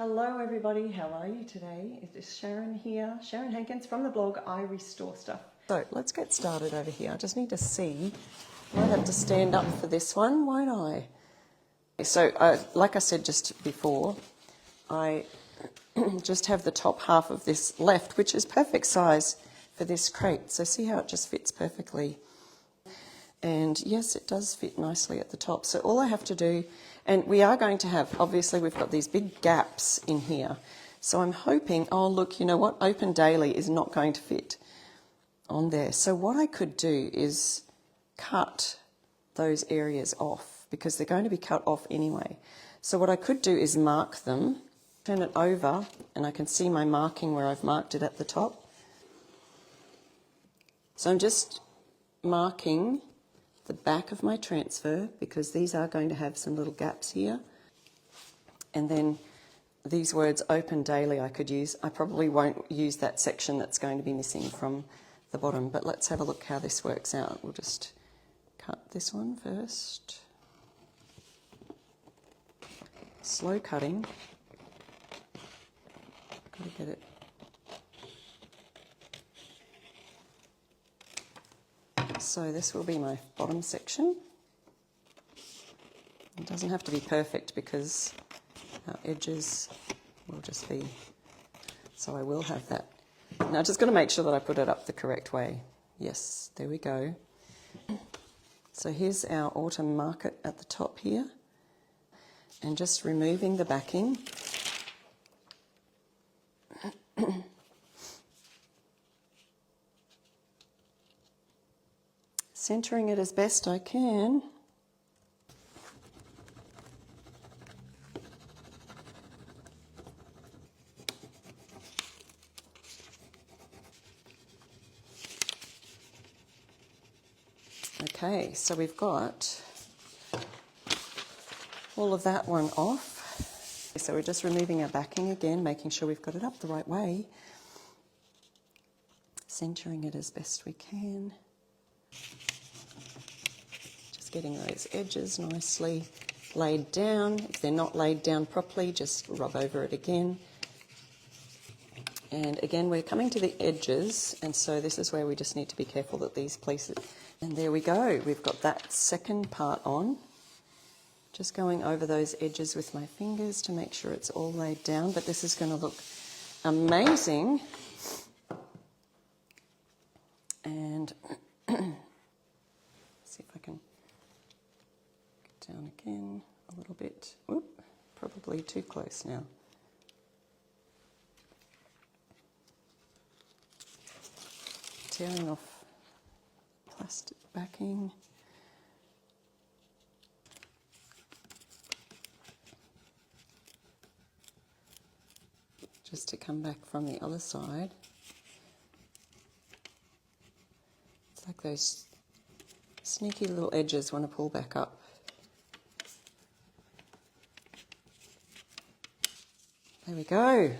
Hello everybody, how are you today? It is Sharon here, Sharon Hankins from the blog I Restore Stuff. So let's get started over here. I just need to see, I might have to stand up for this one, won't I? So like I said just before, I just have the top half of this left, which is perfect size for this crate. So see how it just fits perfectly. And yes, it does fit nicely at the top. So all I have to do, and we are going to have, obviously we've got these big gaps in here. So I'm hoping, oh look, you know what, open daily is not going to fit on there. So what I could do is cut those areas off because they're going to be cut off anyway. So what I could do is mark them, turn it over, and I can see my marking where I've marked it at the top. So I'm just marking the back of my transfer because these are going to have some little gaps here. And then these words open daily I could use. I probably won't use that section that's going to be missing from the bottom, but let's have a look how this works out. We'll just cut this one first. Slow cutting. Got to get it. So this will be my bottom section. It doesn't have to be perfect because our edges will just be, so I will have that. Now just got to make sure that I put it up the correct way. Yes, there we go. So here's our autumn market at the top here. And just removing the backing. Centering it as best I can. Okay, so we've got all of that one off. So we're just removing our backing again, making sure we've got it up the right way. Centering it as best we can. Getting those edges nicely laid down. If they're not laid down properly, just rub over it again. And again, we're coming to the edges, and so this is where we just need to be careful that these places... And there we go, we've got that second part on. Just going over those edges with my fingers to make sure it's all laid down, but this is going to look amazing. And see if I can... down again a little bit. Oop, probably too close now. Tearing off plastic backing. Just to come back from the other side. It's like those sneaky little edges want to pull back up. There we go.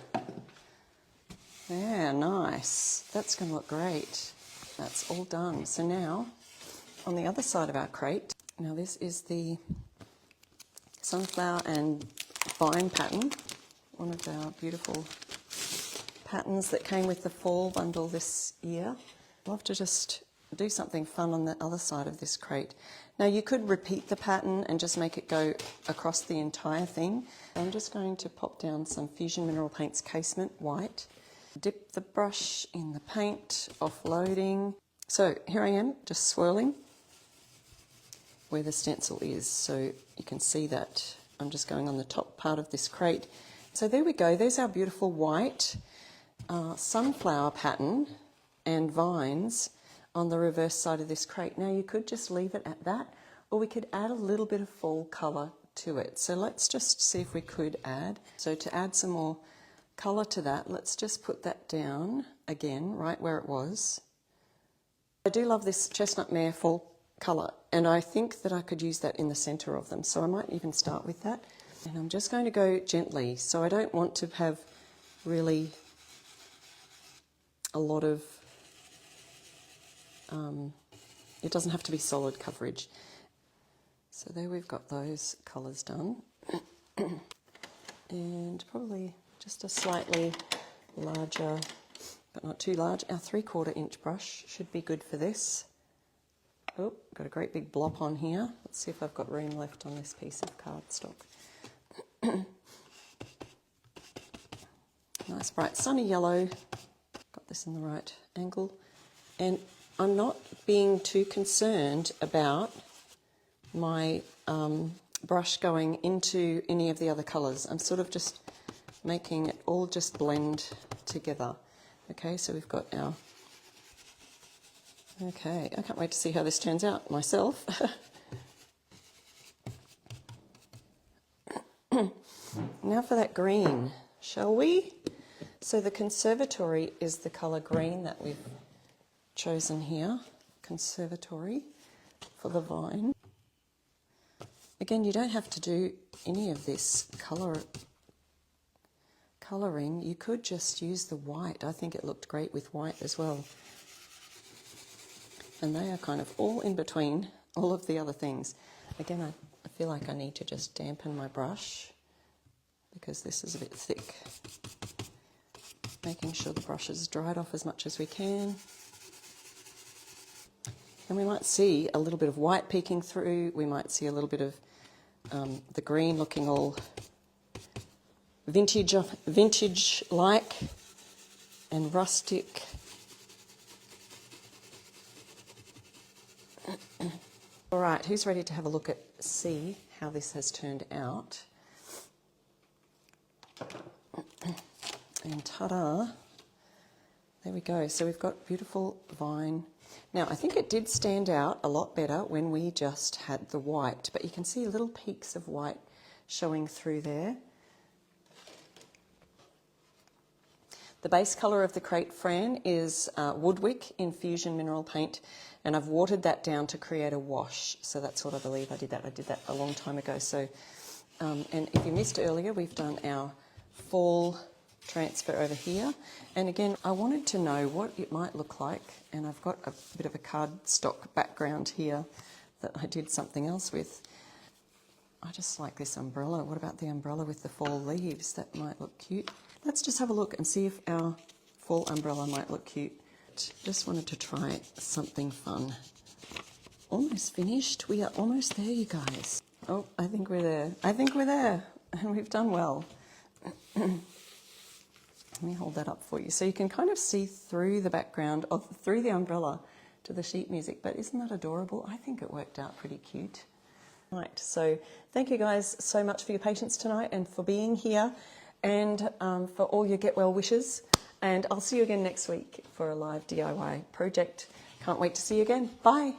Yeah, nice. That's going to look great. That's all done. So now, on the other side of our crate, now this is the sunflower and vine pattern, one of our beautiful patterns that came with the fall bundle this year. I'd love to just do something fun on the other side of this crate. Now you could repeat the pattern and just make it go across the entire thing. I'm just going to pop down some Fusion Mineral Paints Casement White. Dip the brush in the paint, offloading. So here I am, just swirling where the stencil is. So you can see that I'm just going on the top part of this crate. So there we go, there's our beautiful white sunflower pattern and vines on the reverse side of this crate. Now you could just leave it at that, or we could add a little bit of fall colour to it. So let's just see if we could add. So to add some more colour to that, let's just put that down again, right where it was. I do love this Chestnut Mare fall colour, and I think that I could use that in the centre of them. So I might even start with that. And I'm just going to go gently. So I don't want to have really a lot of it doesn't have to be solid coverage. So there we've got those colours done. and probably just a slightly larger, but not too large. Our 3/4 inch brush should be good for this. Oh, got a great big blob on here. Let's see if I've got room left on this piece of cardstock. Nice bright sunny yellow. Got this in the right angle. And I'm not being too concerned about my brush going into any of the other colours. I'm sort of just making it all just blend together. Okay, so we've got our... Okay, I can't wait to see how this turns out myself. Now for that green, shall we? So the Conservatory is the colour green that we've chosen here. Conservatory for the vine. Again, you don't have to do any of this colouring. You could just use the white. I think it looked great with white as well. And they are kind of all in between all of the other things. Again, I feel like I need to just dampen my brush because this is a bit thick. Making sure the brush is dried off as much as we can. And we might see a little bit of white peeking through. We might see a little bit of the green looking all vintage-like and rustic. All right, who's ready to have a look at, see how this has turned out? And ta-da, there we go. So we've got beautiful vine. Now, I think it did stand out a lot better when we just had the white, but you can see little peaks of white showing through there. The base colour of the crate Fran is WoodWick Infusion Mineral Paint, and I've watered that down to create a wash. So that's what I believe I did that. I did that a long time ago. So, and if you missed earlier, we've done our fall transfer over here. And again, I wanted to know what it might look like, and I've got a bit of a cardstock background here that I did something else with. I just like this umbrella. What about the umbrella with the fall leaves? That might look cute. Let's just have a look and see if our fall umbrella might look cute. Just wanted to try something fun. Almost finished. We are almost there, you guys. Oh, I think we're there. I think we're there. And we've done well. Let me hold that up for you. So you can kind of see through the background, or through the umbrella to the sheet music. But isn't that adorable? I think it worked out pretty cute. Right, so thank you guys so much for your patience tonight and for being here, and for all your get well wishes. And I'll see you again next week for a live DIY project. Can't wait to see you again. Bye.